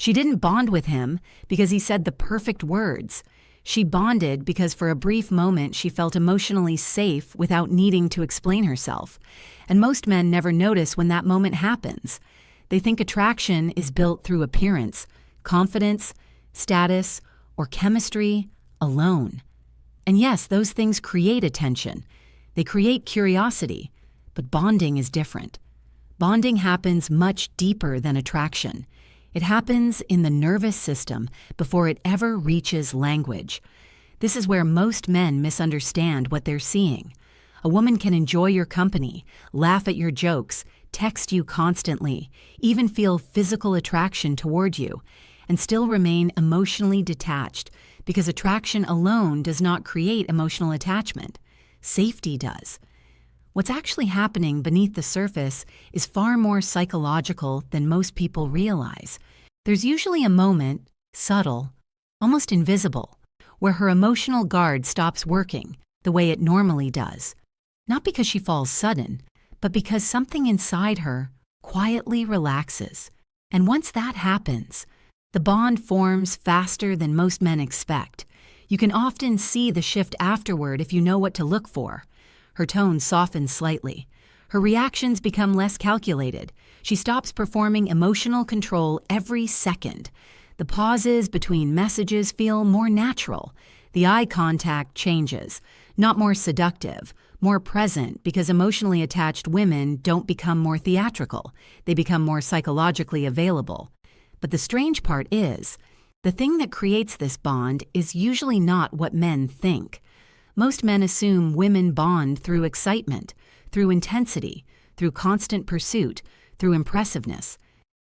She didn't bond with him because he said the perfect words. She bonded because for a brief moment she felt emotionally safe without needing to explain herself. And most men never notice when that moment happens. They think attraction is built through appearance, confidence, status, or chemistry alone. And yes, those things create attention. They create curiosity, but bonding is different. Bonding happens much deeper than attraction. It happens in the nervous system before it ever reaches language. This is where most men misunderstand what they're seeing. A woman can enjoy your company, laugh at your jokes, text you constantly, even feel physical attraction toward you, and still remain emotionally detached because attraction alone does not create emotional attachment. Safety does. What's actually happening beneath the surface is far more psychological than most people realize. There's usually a moment, subtle, almost invisible, where her emotional guard stops working the way it normally does. Not because she falls sudden, but because something inside her quietly relaxes. And once that happens, the bond forms faster than most men expect. You can often see the shift afterward if you know what to look for. Her tone softens slightly. Her reactions become less calculated. She stops performing emotional control every second. The pauses between messages feel more natural. The eye contact changes, not more seductive, more present, because emotionally attached women don't become more theatrical. They become more psychologically available. But the strange part is, the thing that creates this bond is usually not what men think. Most men assume women bond through excitement, through intensity, through constant pursuit, through impressiveness.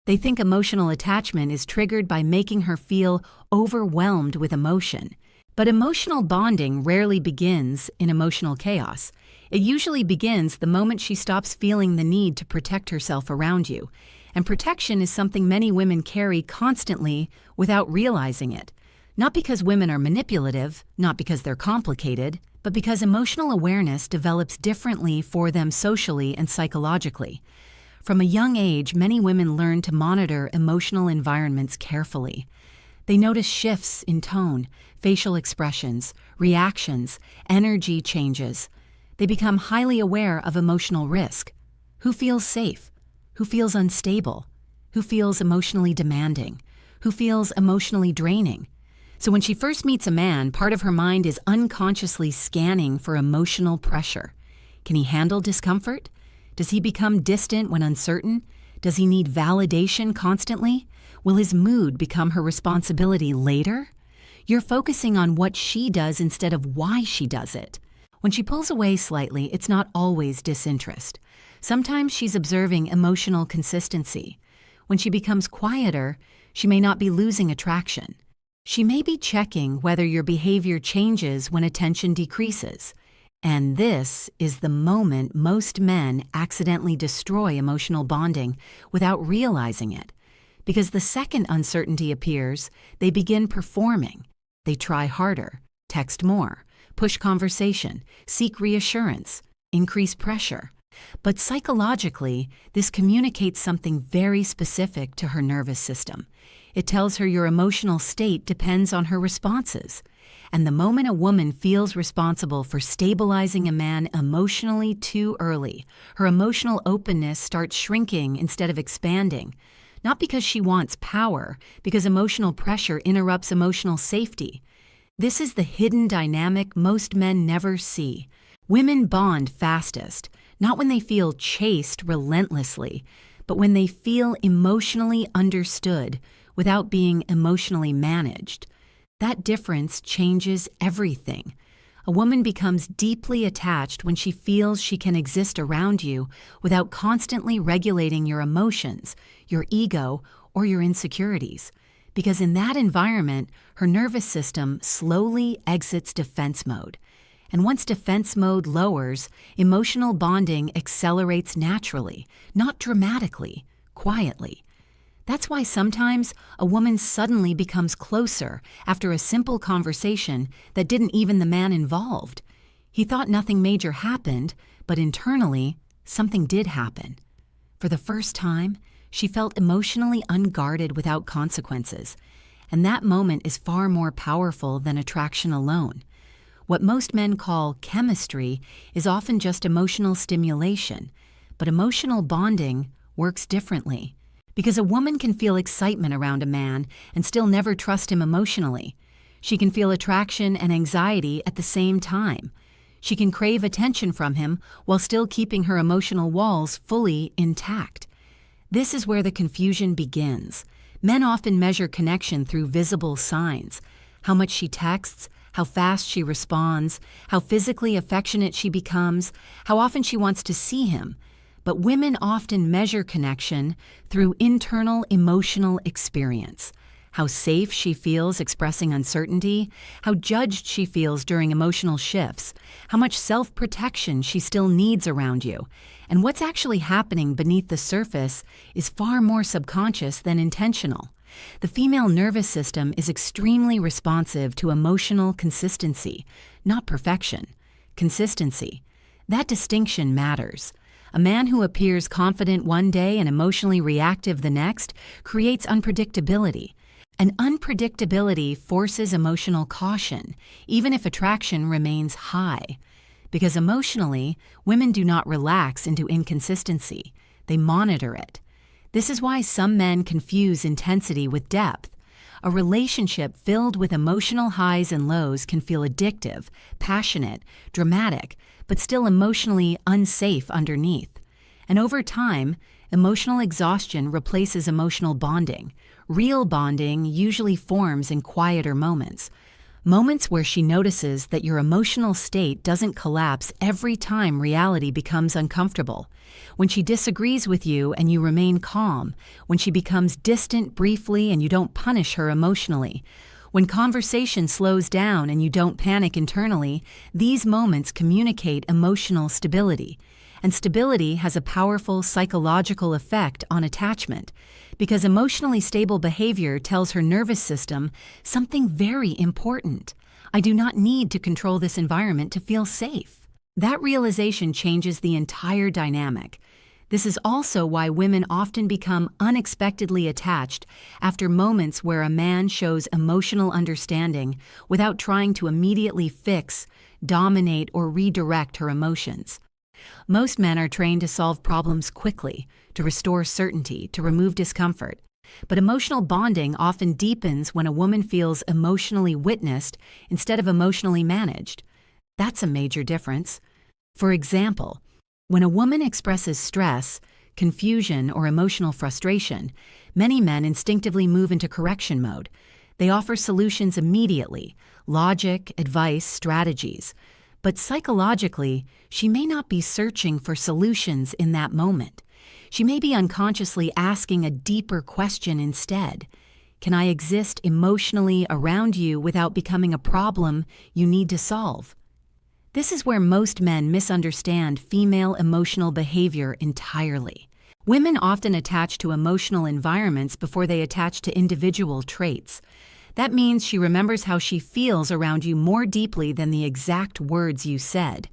They think emotional attachment is triggered by making her feel overwhelmed with emotion. But emotional bonding rarely begins in emotional chaos. It usually begins the moment she stops feeling the need to protect herself around you. And protection is something many women carry constantly without realizing it. Not because women are manipulative, not because they're complicated, but because emotional awareness develops differently for them socially and psychologically. From a young age, many women learn to monitor emotional environments carefully. They notice shifts in tone, facial expressions, reactions, energy changes. They become highly aware of emotional risk. Who feels safe? Who feels unstable? Who feels emotionally demanding? Who feels emotionally draining? So when she first meets a man, part of her mind is unconsciously scanning for emotional pressure. Can he handle discomfort? Does he become distant when uncertain? Does he need validation constantly? Will his mood become her responsibility later? You're focusing on what she does instead of why she does it. When she pulls away slightly, it's not always disinterest. Sometimes she's observing emotional consistency. When she becomes quieter, she may not be losing attraction. She may be checking whether your behavior changes when attention decreases. And this is the moment most men accidentally destroy emotional bonding without realizing it. Because the second uncertainty appears, they begin performing. They try harder, text more, push conversation, seek reassurance, increase pressure. But psychologically, this communicates something very specific to her nervous system. It tells her your emotional state depends on her responses. And the moment a woman feels responsible for stabilizing a man emotionally too early, her emotional openness starts shrinking instead of expanding. Not because she wants power, because emotional pressure interrupts emotional safety. This is the hidden dynamic most men never see. Women bond fastest, not when they feel chased relentlessly, but when they feel emotionally understood without being emotionally managed. That difference changes everything. A woman becomes deeply attached when she feels she can exist around you without constantly regulating your emotions, your ego, or your insecurities. Because in that environment, her nervous system slowly exits defense mode. And once defense mode lowers, emotional bonding accelerates naturally, not dramatically, quietly. That's why sometimes a woman suddenly becomes closer after a simple conversation that didn't even the man involved. He thought nothing major happened, but internally, something did happen. For the first time, She felt emotionally unguarded without consequences. And that moment is far more powerful than attraction alone. What most men call chemistry is often just emotional stimulation, but emotional bonding works differently. Because a woman can feel excitement around a man and still never trust him emotionally. She can feel attraction and anxiety at the same time. She can crave attention from him while still keeping her emotional walls fully intact. This is where the confusion begins. Men often measure connection through visible signs: how much she texts, how fast she responds, how physically affectionate she becomes, how often she wants to see him. But women often measure connection through internal emotional experience: how safe she feels expressing uncertainty, how judged she feels during emotional shifts, how much self-protection she still needs around you. And what's actually happening beneath the surface is far more subconscious than intentional. The female nervous system is extremely responsive to emotional consistency, not perfection. Consistency. That distinction matters. A man who appears confident one day and emotionally reactive the next creates unpredictability. And unpredictability forces emotional caution, even if attraction remains high. Because emotionally, women do not relax into inconsistency. They monitor it. This is why some men confuse intensity with depth. A relationship filled with emotional highs and lows can feel addictive, passionate, dramatic, but still emotionally unsafe underneath. And over time, emotional exhaustion replaces emotional bonding. Real bonding usually forms in quieter moments. Moments where she notices that your emotional state doesn't collapse every time reality becomes uncomfortable. When she disagrees with you and you remain calm. When she becomes distant briefly and you don't punish her emotionally. When conversation slows down and you don't panic internally. These moments communicate emotional stability. And stability has a powerful psychological effect on attachment, because emotionally stable behavior tells her nervous system something very important. I do not need to control this environment to feel safe. That realization changes the entire dynamic. This is also why women often become unexpectedly attached after moments where a man shows emotional understanding without trying to immediately fix, dominate, or redirect her emotions. Most men are trained to solve problems quickly, to restore certainty, to remove discomfort. But emotional bonding often deepens when a woman feels emotionally witnessed instead of emotionally managed. That's a major difference. For example, when a woman expresses stress, confusion, or emotional frustration, many men instinctively move into correction mode. They offer solutions immediately: logic, advice, strategies. But psychologically, she may not be searching for solutions in that moment. She may be unconsciously asking a deeper question instead. Can I exist emotionally around you without becoming a problem you need to solve? This is where most men misunderstand female emotional behavior entirely. Women often attach to emotional environments before they attach to individual traits. That means she remembers how she feels around you more deeply than the exact words you said.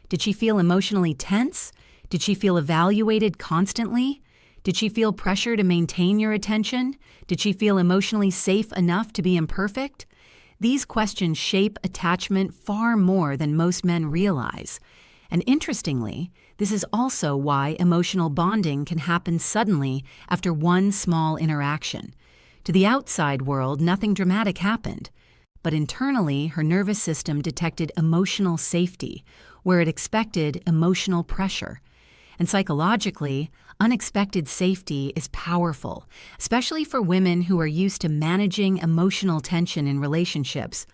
Did she feel emotionally tense? Did she feel evaluated constantly? Did she feel pressure to maintain your attention? Did she feel emotionally safe enough to be imperfect? These questions shape attachment far more than most men realize. And interestingly, this is also why emotional bonding can happen suddenly after one small interaction. To the outside world, nothing dramatic happened. But internally, her nervous system detected emotional safety, where it expected emotional pressure. And psychologically, unexpected safety is powerful, especially for women who are used to managing emotional tension in relationships.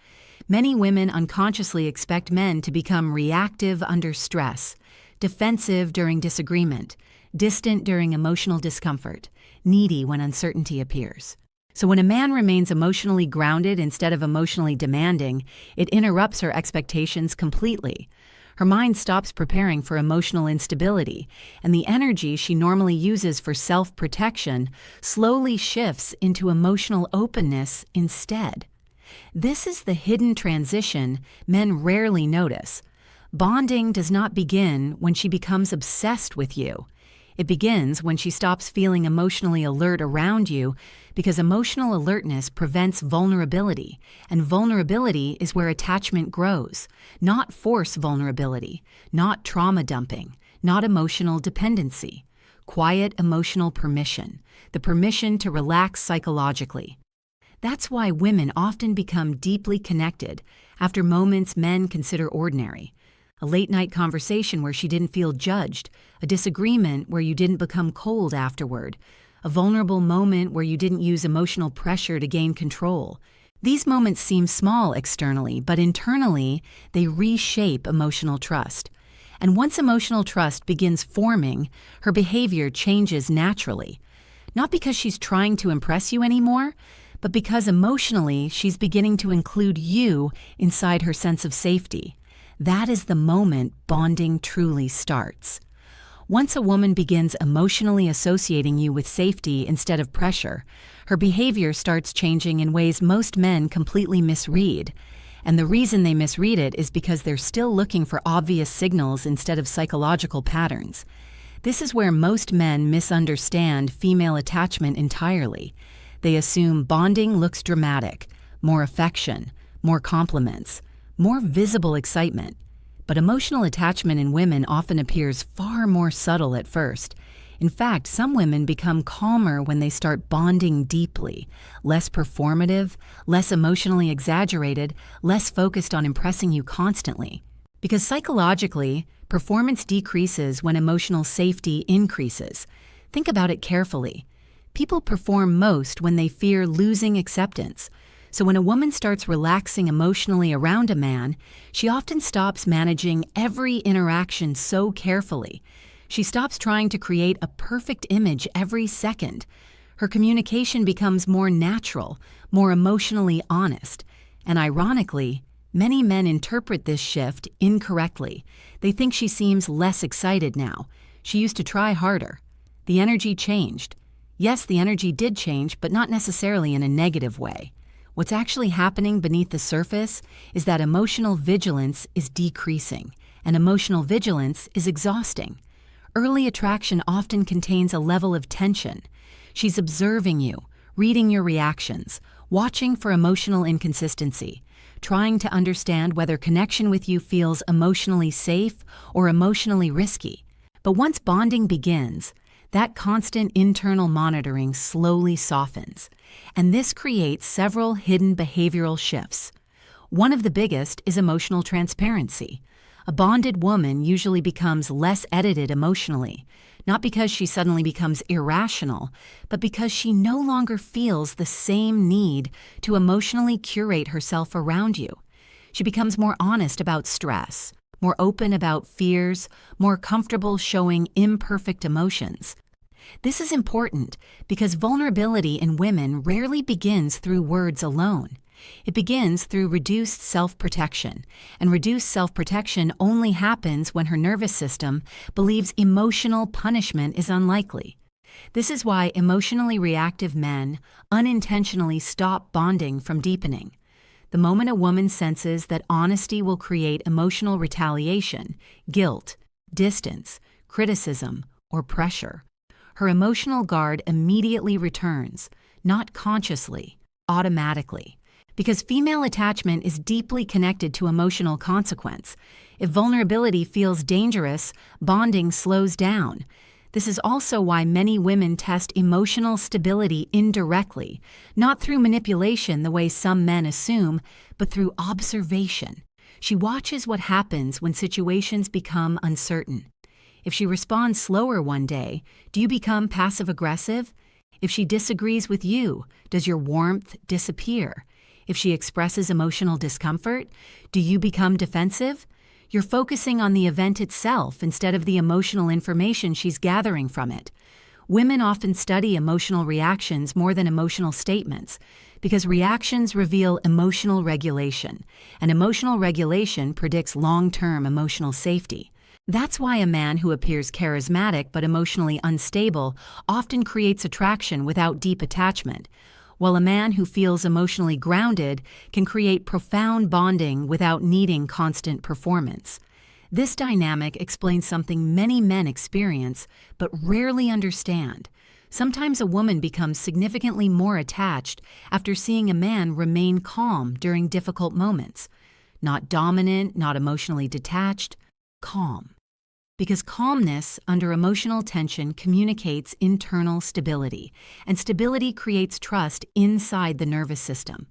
Many women unconsciously expect men to become reactive under stress, defensive during disagreement, distant during emotional discomfort, needy when uncertainty appears. So when a man remains emotionally grounded instead of emotionally demanding, it interrupts her expectations completely. Her mind stops preparing for emotional instability, and the energy she normally uses for self-protection slowly shifts into emotional openness instead. This is the hidden transition men rarely notice. Bonding does not begin when she becomes obsessed with you. It begins when she stops feeling emotionally alert around you because emotional alertness prevents vulnerability, and vulnerability is where attachment grows, not force vulnerability, not trauma dumping, not emotional dependency. Quiet emotional permission, the permission to relax psychologically. That's why women often become deeply connected after moments men consider ordinary. A late-night conversation where she didn't feel judged, a disagreement where you didn't become cold afterward, a vulnerable moment where you didn't use emotional pressure to gain control. These moments seem small externally, but internally, they reshape emotional trust. And once emotional trust begins forming, her behavior changes naturally. Not because she's trying to impress you anymore, but because emotionally she's beginning to include you inside her sense of safety. That is the moment bonding truly starts. Once a woman begins emotionally associating you with safety instead of pressure, her behavior starts changing in ways most men completely misread. And the reason they misread it is because they're still looking for obvious signals instead of psychological patterns. This is where most men misunderstand female attachment entirely. They assume bonding looks dramatic, more affection, more compliments, more visible excitement. But emotional attachment in women often appears far more subtle at first. In fact, some women become calmer when they start bonding deeply, less performative, less emotionally exaggerated, less focused on impressing you constantly. Because psychologically, performance decreases when emotional safety increases. Think about it carefully. People perform most when they fear losing acceptance. So when a woman starts relaxing emotionally around a man, she often stops managing every interaction so carefully. She stops trying to create a perfect image every second. Her communication becomes more natural, more emotionally honest. And ironically, many men interpret this shift incorrectly. They think she seems less excited now. She used to try harder. The energy changed. Yes, the energy did change, but not necessarily in a negative way. What's actually happening beneath the surface is that emotional vigilance is decreasing, and emotional vigilance is exhausting. Early attraction often contains a level of tension. She's observing you, reading your reactions, watching for emotional inconsistency, trying to understand whether connection with you feels emotionally safe or emotionally risky. But once bonding begins, that constant internal monitoring slowly softens, and this creates several hidden behavioral shifts. One of the biggest is emotional transparency. A bonded woman usually becomes less edited emotionally, not because she suddenly becomes irrational, but because she no longer feels the same need to emotionally curate herself around you. She becomes more honest about stress, more open about fears, more comfortable showing imperfect emotions. This is important because vulnerability in women rarely begins through words alone. It begins through reduced self-protection, and reduced self-protection only happens when her nervous system believes emotional punishment is unlikely. This is why emotionally reactive men unintentionally stop bonding from deepening. The moment a woman senses that honesty will create emotional retaliation, guilt, distance, criticism, or pressure, her emotional guard immediately returns, not consciously, automatically. Because female attachment is deeply connected to emotional consequence. If vulnerability feels dangerous, bonding slows down. This is also why many women test emotional stability indirectly, not through manipulation the way some men assume, but through observation. She watches what happens when situations become uncertain. If she responds slower one day, do you become passive-aggressive? If she disagrees with you, does your warmth disappear? If she expresses emotional discomfort, do you become defensive? You're focusing on the event itself instead of the emotional information she's gathering from it. Women often study emotional reactions more than emotional statements because reactions reveal emotional regulation, and emotional regulation predicts long-term emotional safety. That's why a man who appears charismatic but emotionally unstable often creates attraction without deep attachment, while a man who feels emotionally grounded can create profound bonding without needing constant performance. This dynamic explains something many men experience but rarely understand. Sometimes a woman becomes significantly more attached after seeing a man remain calm during difficult moments. Not dominant, not emotionally detached, calm. Because calmness under emotional tension communicates internal stability, and stability creates trust inside the nervous system.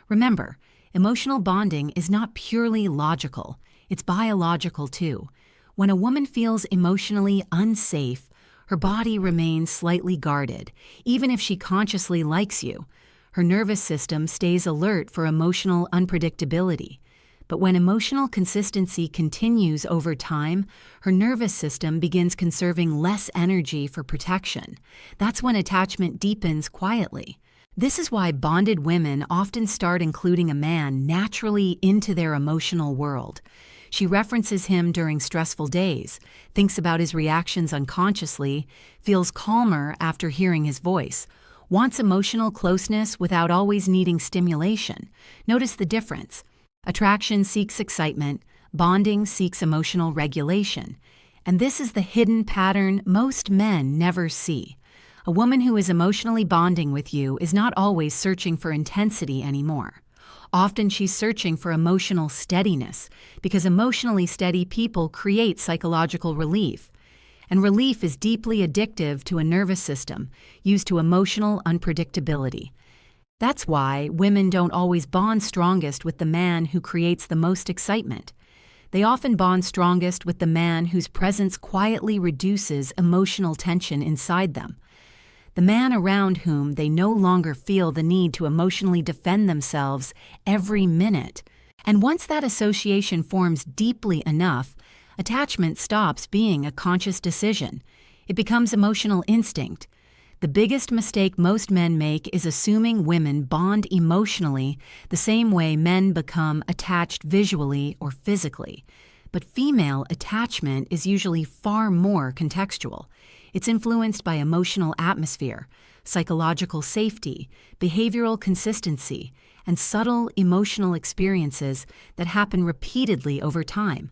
Remember, emotional bonding is not purely logical, it's biological too. When a woman feels emotionally unsafe, her body remains slightly guarded, even if she consciously likes you. Her nervous system stays alert for emotional unpredictability. But when emotional consistency continues over time, her nervous system begins conserving less energy for protection. That's when attachment deepens quietly. This is why bonded women often start including a man naturally into their emotional world. She references him during stressful days, thinks about his reactions unconsciously, feels calmer after hearing his voice, wants emotional closeness without always needing stimulation. Notice the difference. Attraction seeks excitement, bonding seeks emotional regulation. And this is the hidden pattern most men never see. A woman who is emotionally bonding with you is not always searching for intensity anymore. Often she's searching for emotional steadiness, because emotionally steady people create psychological relief. And relief is deeply addictive to a nervous system used to emotional unpredictability. That's why women don't always bond strongest with the man who creates the most excitement. They often bond strongest with the man whose presence quietly reduces emotional tension inside them. The man around whom they no longer feel the need to emotionally defend themselves every minute. And once that association forms deeply enough, attachment stops being a conscious decision. It becomes emotional instinct. The biggest mistake most men make is assuming women bond emotionally the same way men become attached visually or physically. But female attachment is usually far more contextual. It's influenced by emotional atmosphere, psychological safety, behavioral consistency, and subtle emotional experiences that happen repeatedly over time.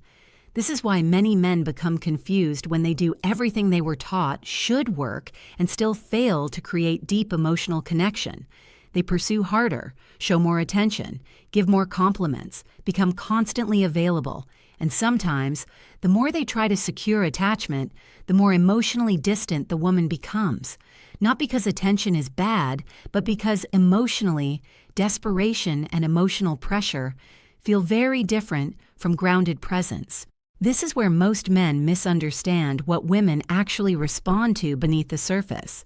This is why many men become confused when they do everything they were taught should work and still fail to create deep emotional connection. They pursue harder, show more attention, give more compliments, become constantly available, and sometimes, the more they try to secure attachment, the more emotionally distant the woman becomes. Not because attention is bad, but because emotionally, desperation and emotional pressure feel very different from grounded presence. This is where most men misunderstand what women actually respond to beneath the surface.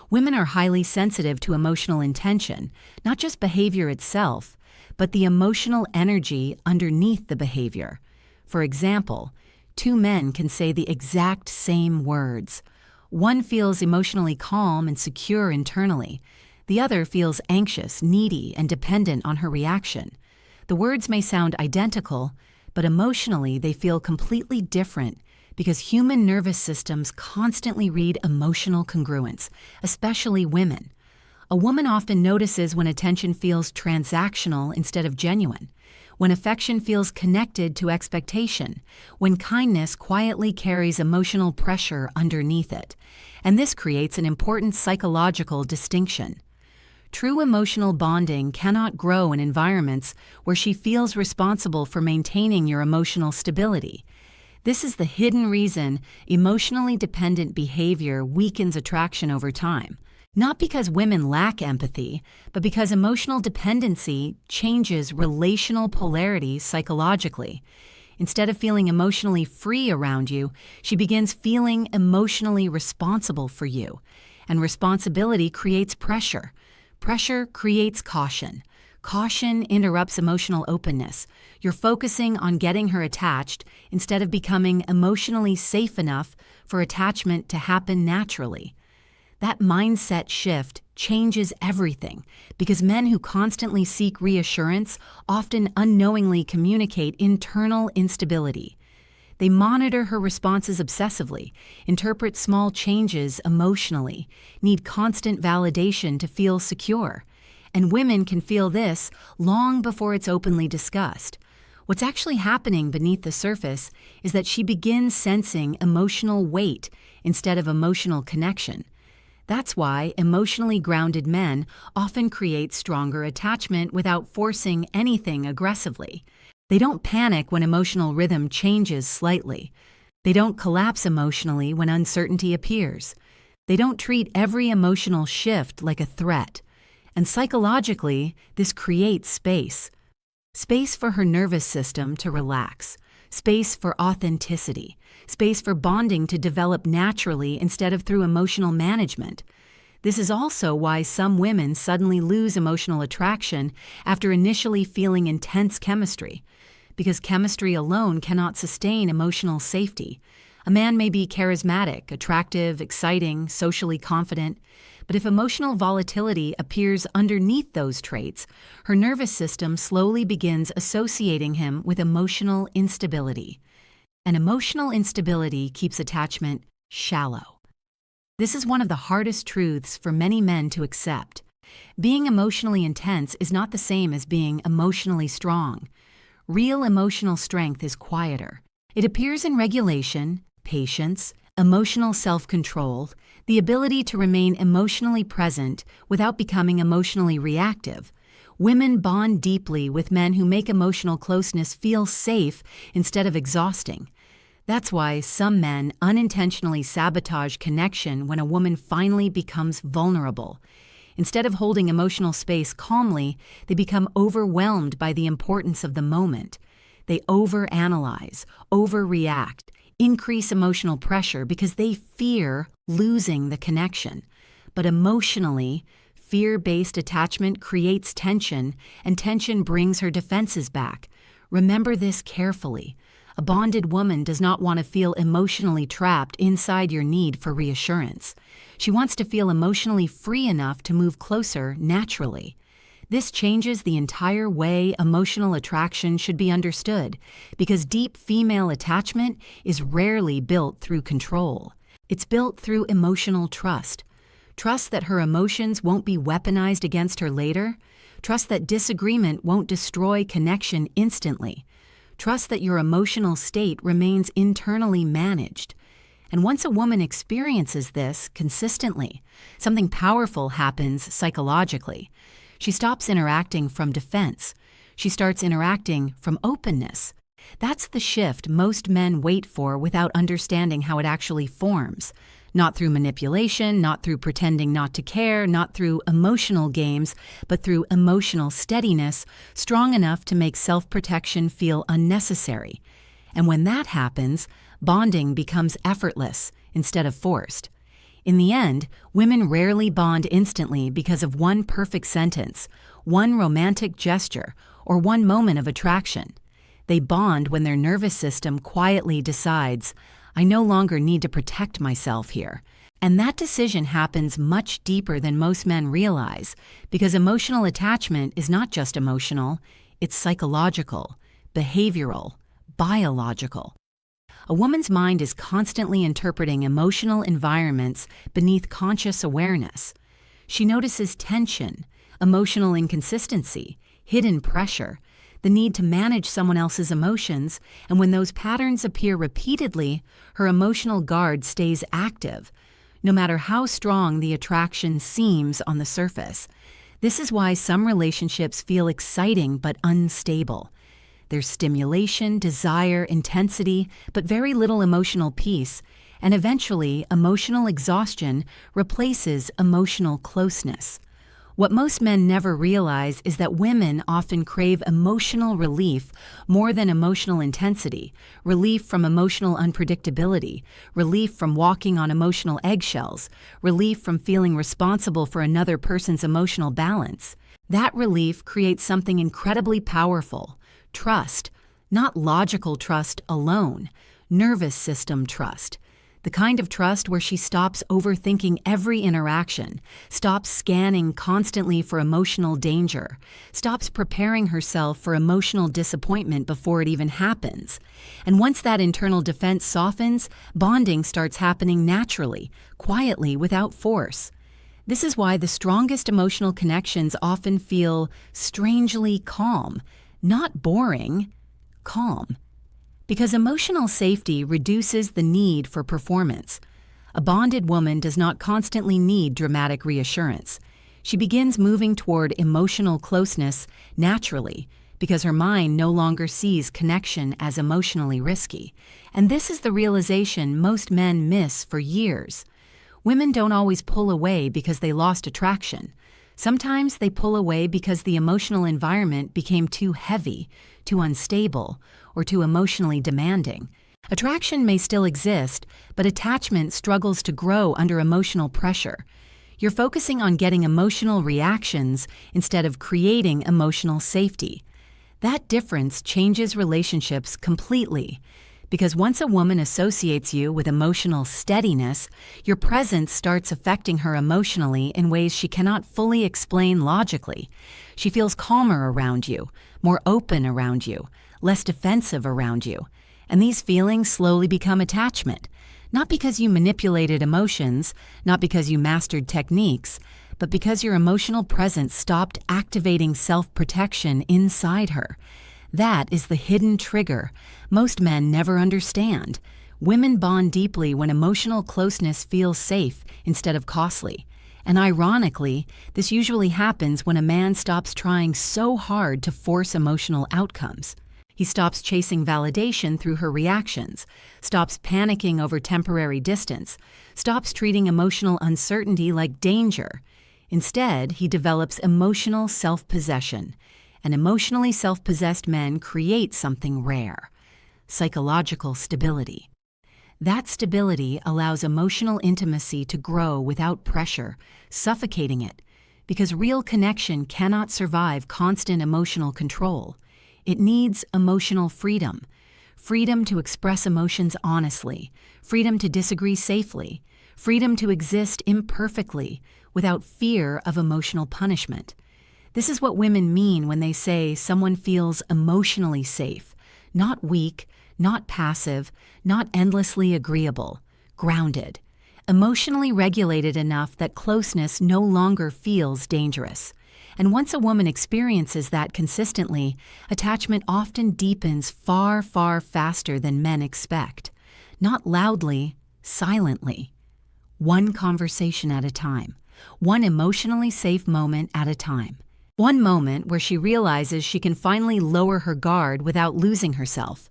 Women are highly sensitive to emotional intention, not just behavior itself, but the emotional energy underneath the behavior. For example, two men can say the exact same words. One feels emotionally calm and secure internally. The other feels anxious, needy, and dependent on her reaction. The words may sound identical, but emotionally they feel completely different because human nervous systems constantly read emotional congruence, especially women. A woman often notices when attention feels transactional instead of genuine, when affection feels connected to expectation, when kindness quietly carries emotional pressure underneath it. And this creates an important psychological distinction. True emotional bonding cannot grow in environments where she feels responsible for maintaining your emotional stability. This is the hidden reason emotionally dependent behavior weakens attraction over time. Not because women lack empathy, but because emotional dependency changes relational polarity psychologically. Instead of feeling emotionally free around you, she begins feeling emotionally responsible for you. And responsibility creates pressure. Pressure creates caution. Caution interrupts emotional openness. You're focusing on getting her attached instead of becoming emotionally safe enough for attachment to happen naturally. That mindset shift changes everything because men who constantly seek reassurance often unknowingly communicate internal instability. They monitor her responses obsessively, interpret small changes emotionally, need constant validation to feel secure. And women can feel this long before it's openly discussed. What's actually happening beneath the surface is that she begins sensing emotional weight instead of emotional connection. That's why emotionally grounded men often create stronger attachment without forcing anything aggressively. They don't panic when emotional rhythm changes slightly. They don't collapse emotionally when uncertainty appears. They don't treat every emotional shift like a threat. And psychologically, this creates space. Space for her nervous system to relax. Space for authenticity. Space for bonding to develop naturally instead of through emotional management. This is also why some women suddenly lose emotional attraction after initially feeling intense chemistry, because chemistry alone cannot sustain emotional safety. A man may be charismatic, attractive, exciting, socially confident, but if emotional volatility appears underneath those traits, her nervous system slowly begins associating him with emotional instability. And emotional instability keeps attachment shallow. This is one of the hardest truths for many men to accept. Being emotionally intense is not the same as being emotionally strong. Real emotional strength is quieter. It appears in regulation, patience, emotional self-control, the ability to remain emotionally present without becoming emotionally reactive. Women bond deeply with men who make emotional closeness feel safe instead of exhausting. That's why some men unintentionally sabotage connection when a woman finally becomes vulnerable. Instead of holding emotional space calmly, they become overwhelmed by the importance of the moment. They overanalyze, overreact, increase emotional pressure because they fear losing the connection. But emotionally, fear-based attachment creates tension, and tension brings her defenses back. Remember this carefully. A bonded woman does not want to feel emotionally trapped inside your need for reassurance. She wants to feel emotionally free enough to move closer naturally. This changes the entire way emotional attraction should be understood, because deep female attachment is rarely built through control. It's built through emotional trust. Trust that her emotions won't be weaponized against her later. Trust that disagreement won't destroy connection instantly. Trust that your emotional state remains internally managed. And once a woman experiences this consistently, something powerful happens psychologically. She stops interacting from defense. She starts interacting from openness. That's the shift most men wait for without understanding how it actually forms. Not through manipulation, not through pretending not to care, not through emotional games, but through emotional steadiness, strong enough to make self-protection feel unnecessary. And when that happens, bonding becomes effortless instead of forced. In the end, women rarely bond instantly because of one perfect sentence, one romantic gesture, or one moment of attraction. They bond when their nervous system quietly decides, I no longer need to protect myself here. And that decision happens much deeper than most men realize, because emotional attachment is not just emotional, it's psychological, behavioral, biological. A woman's mind is constantly interpreting emotional environments beneath conscious awareness. She notices tension, emotional inconsistency, hidden pressure, the need to manage someone else's emotions, and when those patterns appear repeatedly, her emotional guard stays active, no matter how strong the attraction seems on the surface. This is why some relationships feel exciting but unstable. There's stimulation, desire, intensity, but very little emotional peace, and eventually emotional exhaustion replaces emotional closeness. What most men never realize is that women often crave emotional relief more than emotional intensity, relief from emotional unpredictability, relief from walking on emotional eggshells, relief from feeling responsible for another person's emotional balance. That relief creates something incredibly powerful: trust, not logical trust alone, nervous system trust. The kind of trust where she stops overthinking every interaction, stops scanning constantly for emotional danger, stops preparing herself for emotional disappointment before it even happens. And once that internal defense softens, bonding starts happening naturally, quietly, without force. This is why the strongest emotional connections often feel strangely calm, not boring, calm. Because emotional safety reduces the need for performance. A bonded woman does not constantly need dramatic reassurance. She begins moving toward emotional closeness naturally because her mind no longer sees connection as emotionally risky. And this is the realization most men miss for years. Women don't always pull away because they lost attraction. Sometimes they pull away because the emotional environment became too heavy, too unstable, or too emotionally demanding. Attraction may still exist, but attachment struggles to grow under emotional pressure. You're focusing on getting emotional reactions instead of creating emotional safety. That difference changes relationships completely. Because once a woman associates you with emotional steadiness, your presence starts affecting her emotionally in ways she cannot fully explain logically. She feels calmer around you, more open around you, less defensive around you. And these feelings slowly become attachment. Not because you manipulated emotions, not because you mastered techniques, but because your emotional presence stopped activating self-protection inside her. That is the hidden trigger most men never understand. Women bond deeply when emotional closeness feels safe instead of costly. And ironically, this usually happens when a man stops trying so hard to force emotional outcomes. He stops chasing validation through her reactions, stops panicking over temporary distance, stops treating emotional uncertainty like danger. Instead, he develops emotional self-possession. And emotionally self-possessed men create something rare: psychological stability. That stability allows emotional intimacy to grow without pressure, suffocating it, because real connection cannot survive constant emotional control. It needs emotional freedom. Freedom to express emotions honestly, freedom to disagree safely, freedom to exist imperfectly without fear of emotional punishment. This is what women mean when they say someone feels emotionally safe, not weak, not passive, not endlessly agreeable, grounded, emotionally regulated enough that closeness no longer feels dangerous. And once a woman experiences that consistently, attachment often deepens far, far faster than men expect. Not loudly, silently. One conversation at a time. One emotionally safe moment at a time. One moment where she realizes she can finally lower her guard without losing herself.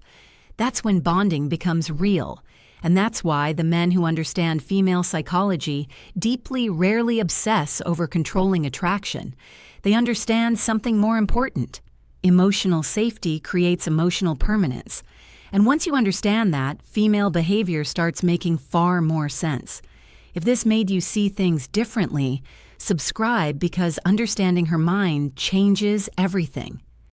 That's when bonding becomes real. And that's why the men who understand female psychology deeply rarely obsess over controlling attraction. They understand something more important. Emotional safety creates emotional permanence. And once you understand that, female behavior starts making far more sense. If this made you see things differently, subscribe, because understanding her mind changes everything.